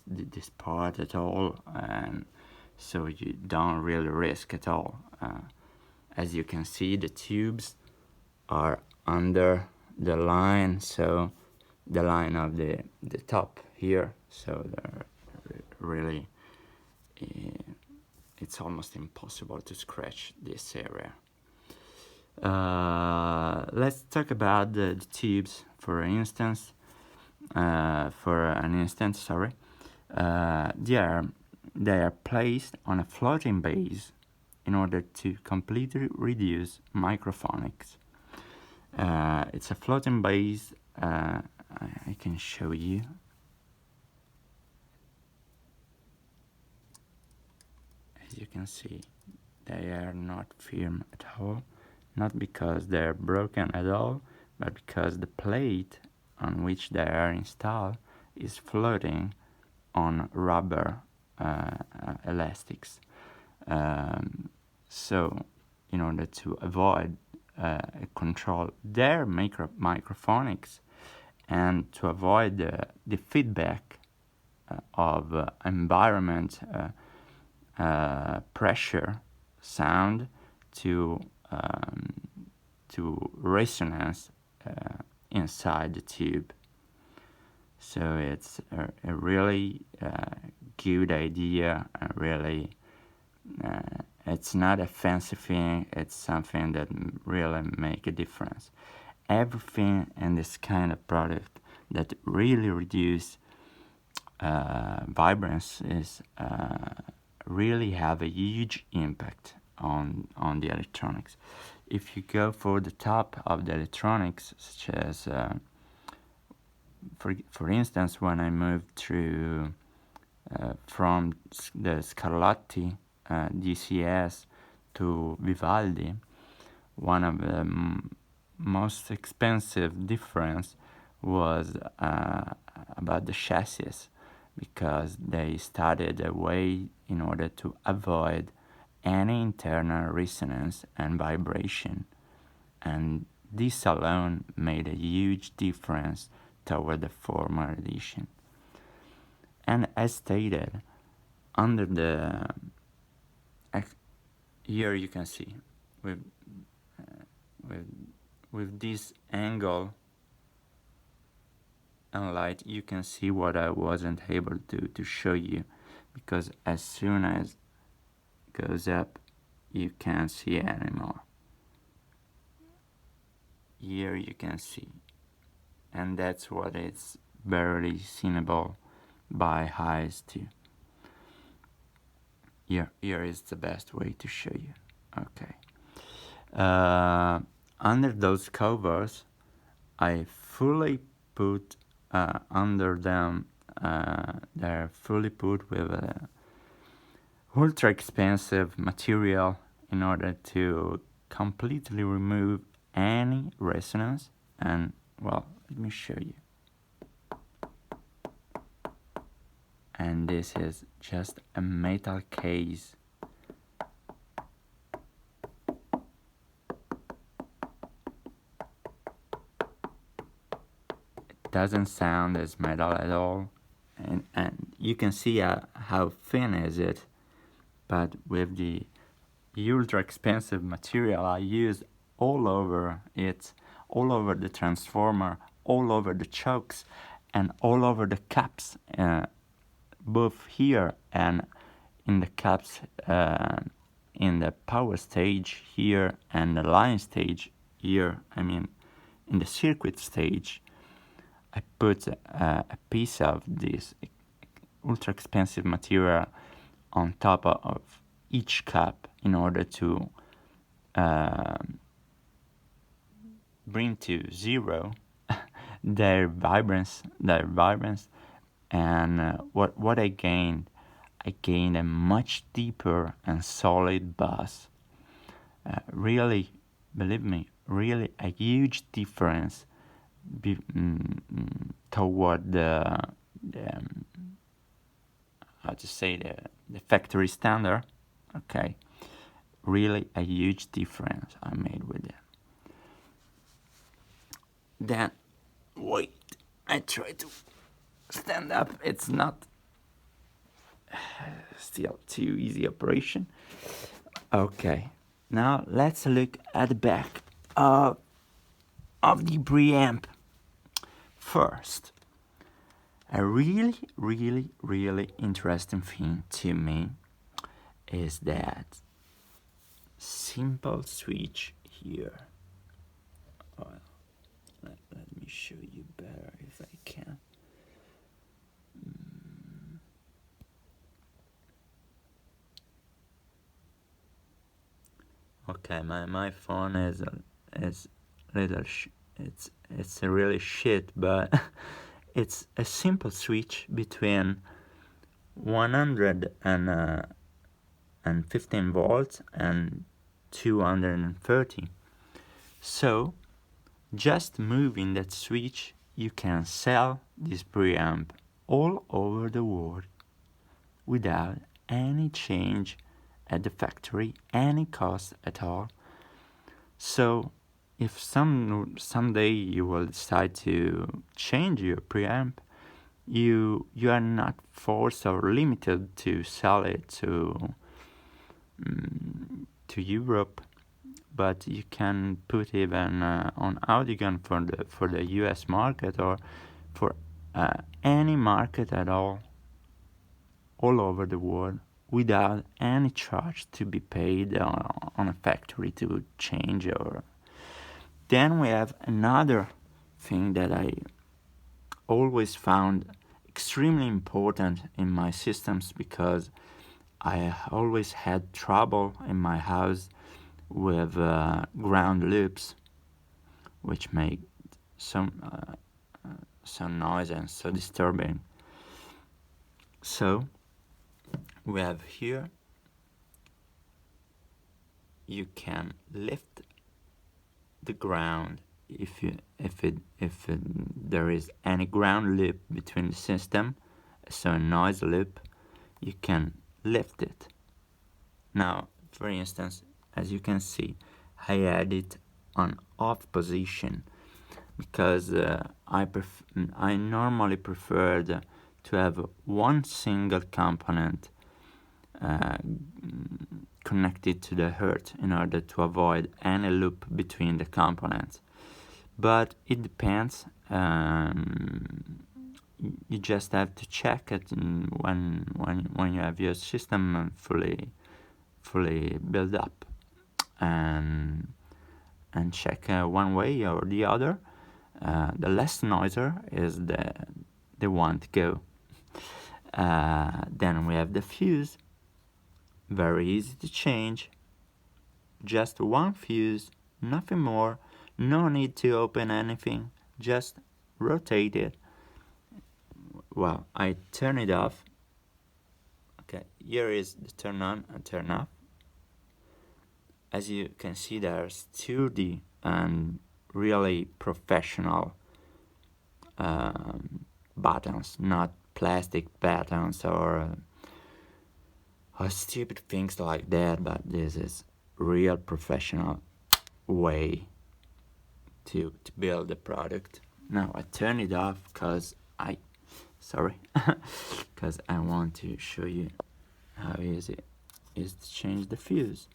this part at all, and so you don't really risk at all. As you can see, the tubes are under the line, so the line of the top here, so they're really it's almost impossible to scratch this area. Let's talk about the tubes for an instant. They are placed on a floating base in order to completely reduce microphonics. It's a floating base. I can show you. As you can see, they are not firm at all, not because they're broken at all, but because the plate on which they are installed is floating on rubber elastics. So in order to avoid control their microphonics and to avoid the feedback of environment pressure sound to resonance inside the tube. So it's a really good idea, really it's not a fancy thing, it's something that really make a difference. Everything in this kind of product that really reduce vibrance is really have a huge impact on the electronics. If you go for the top of the electronics, such as for instance, when I moved through from the Scarlatti DCS to Vivaldi, one of the most expensive difference was about the chassis, because they started a way in order to avoid any internal resonance and vibration, and this alone made a huge difference toward the former edition. And as stated, under the here you can see with this angle and light, you can see what I wasn't able to show you, because as soon as it goes up, you can't see it anymore. Here you can see, and that's what it's barely seeable by eyes too. Here is the best way to show you. Okay. Under those covers, I fully put under them, they're fully put with ultra expensive material in order to completely remove any resonance. And well, let me show you. And this is just a metal case. It doesn't sound as metal at all, and you can see how thin is it, but with the ultra expensive material I use all over it, all over the transformer, all over the chokes, and all over the caps, both here and in the caps in the power stage here and the line stage here, I mean in the circuit stage. I put a piece of this ultra expensive material on top of each cap in order to bring to zero their vibrance, and what I gained a much deeper and solid bass. Really, believe me, really a huge difference toward the the factory standard. Okay, really a huge difference I made with it. Then wait, I try to stand up. It's not still too easy operation. Okay, now let's look at the back of the preamp. First, a really interesting thing to me is that simple switch here. Let me show you better if I can. Okay, my phone is little it's a really shit, but it's a simple switch between 115 volts and 230. So just moving that switch, you can sell this preamp all over the world without any change at the factory, any cost at all. So if someday you will decide to change your preamp, you are not forced or limited to sell it to Europe, but you can put even on Audiogun for the US market, or for any market at all over the world, without any charge to be paid on a factory to change. Or then we have another thing that I always found extremely important in my systems, because I always had trouble in my house with ground loops, which make some noise and so disturbing. So we have here, you can lift the ground if there is any ground loop between the system, so a noise loop, you can lift it. Now, for instance, as you can see, I had it on off position because I normally preferred to have one single component connected to the hearth in order to avoid any loop between the components. But it depends. You just have to check it when you have your system fully built up, and check one way or the other. The less noiser is the one to go. Then we have the fuse. Very easy to change. Just one fuse, nothing more. No need to open anything. Just rotate it. Well, I turn it off. Okay, here is the turn on and turn off. As you can see, there are sturdy and really professional buttons, not plastic buttons or stupid things like that, but this is real professional way to build the product. Now I turn it off because I want to show you how easy it is to change the fuse.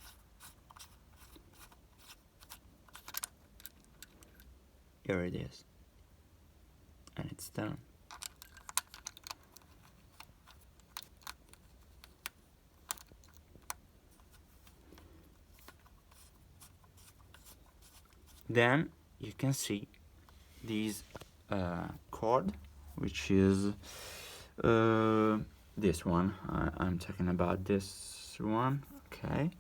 Here it is, and it's done. Then you can see this cord, which is this one. I'm talking about this one, okay,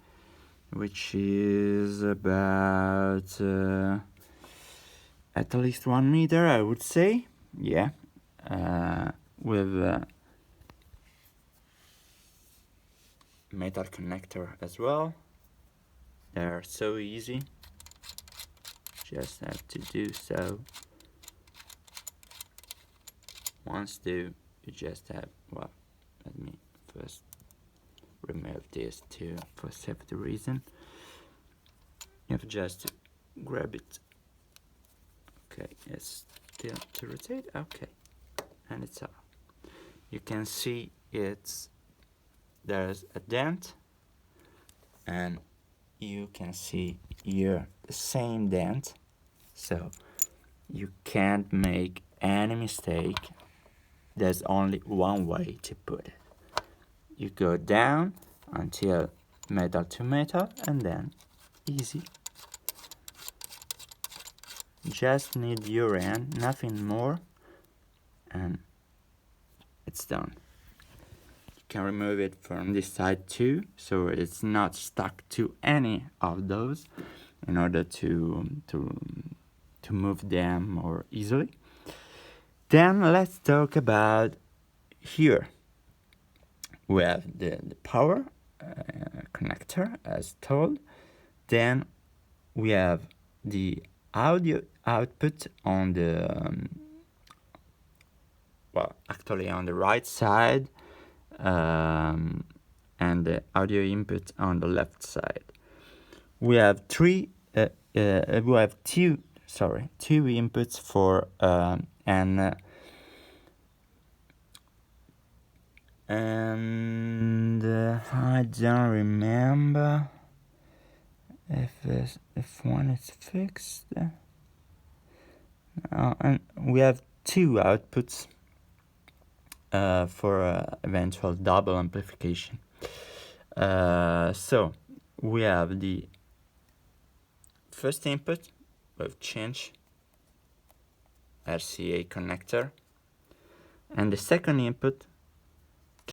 which is about at least 1 meter, I would say. Yeah, with metal connector as well. They're so easy. Just have to do so. Once you just have, well, let me first remove this too for safety reason. You have just to grab it. Okay, it's still to rotate. Okay, and it's off. You can see it's there's a dent, and you can see here the same dent, so you can't make any mistake. There's only one way to put it. You go down until metal to metal, and then easy. Just need your end, nothing more, and it's done. You can remove it from this side too, so it's not stuck to any of those, in order to move them more easily. Then let's talk about here. We have the power connector as told. Then we have the audio output on the actually on the right side, and the audio input on the left side. We have two inputs for and I don't remember if one is fixed. And we have two outputs for eventual double amplification. So we have the first input with change RCA connector, and the second input